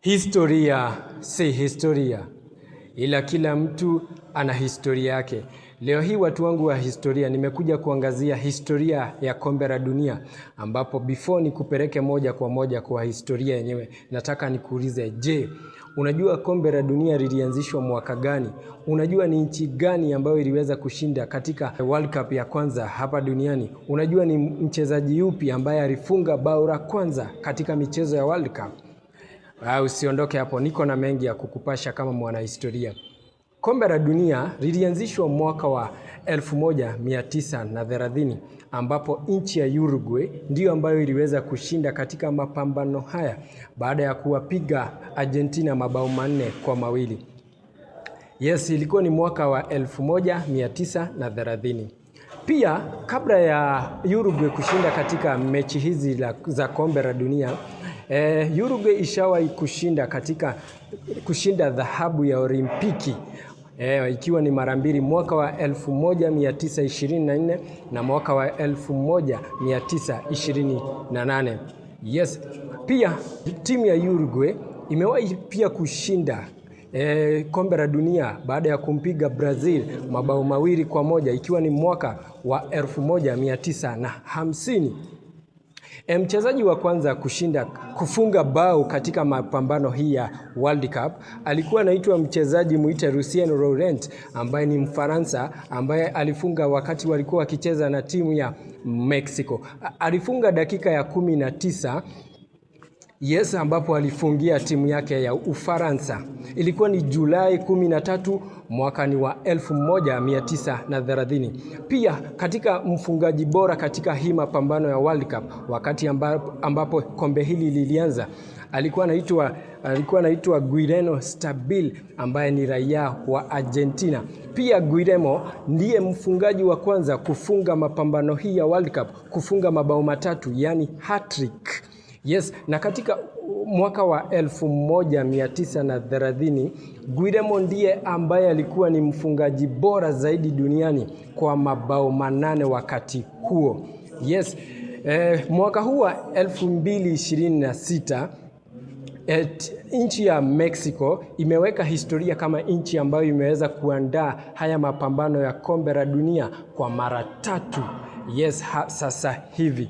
Historia si historia, ila kila mtu ana historia yake. Leo hii watu wangu wa historia, nimekuja kuangazia historia ya kombe la dunia, ambapo before nikupeleke moja kwa moja kwa historia yenyewe, nataka nikuulize, je, unajua kombe la dunia lilianzishwa mwaka gani? Unajua ni nchi gani ambayo iliweza kushinda katika World Cup ya kwanza hapa duniani? Unajua ni mchezaji yupi ambaye alifunga bao la kwanza katika michezo ya World Cup? Usiondoke hapo, niko na mengi ya kukupasha kama mwanahistoria. Kombe la dunia lilianzishwa mwaka wa 1930 ambapo nchi ya Uruguay ndiyo ambayo iliweza kushinda katika mapambano haya baada ya kuwapiga Argentina mabao 4-2. Yes, ilikuwa ni mwaka wa 1930. Pia kabla ya Uruguay kushinda katika mechi hizi za kombe la dunia, Uruguay ishawahi kushinda dhahabu ya Olimpiki ikiwa ni mara mbili, mwaka wa 1924 na mwaka wa 1928. Yes, pia timu ya Uruguay imewahi pia kushinda kombe la dunia baada ya kumpiga Brazil mabao 2-1 ikiwa ni mwaka wa 1950. Mchezaji wa kwanza kufunga bao katika mapambano hii ya World Cup alikuwa anaitwa mchezaji muite Lucien Laurent, ambaye ni Mfaransa, ambaye alifunga wakati walikuwa wakicheza na timu ya Mexico. Alifunga dakika ya 19. Yes, ambapo alifungia timu yake ya Ufaransa. Ilikuwa ni Julai 13 mwaka ni wa 1930. Pia katika mfungaji bora katika hii mapambano ya World Cup, wakati ambapo kombe hili lilianza, alikuwa anaitwa Guillermo Stabil, ambaye ni raia wa Argentina. Pia Guillermo ndiye mfungaji wa kwanza kufunga mapambano hii ya World Cup, kufunga mabao 3, yani hat-trick. Yes, na katika mwaka wa 1930, Guillermo ndiye ambaye alikuwa ni mfungaji bora zaidi duniani kwa mabao 8 wakati huo. Yes, mwaka huu wa 2026, nchi ya Mexico imeweka historia kama nchi ambayo imeweza kuandaa haya mapambano ya kombe la dunia kwa mara 3. Yes, sasa hivi.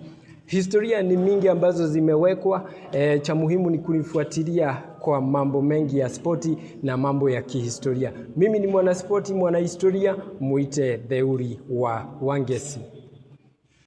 Historia ni mingi ambazo zimewekwa, cha muhimu ni kunifuatilia kwa mambo mengi ya spoti na mambo ya kihistoria. Mimi ni mwanaspoti, mwanahistoria, muite Theuri wa Wangeci.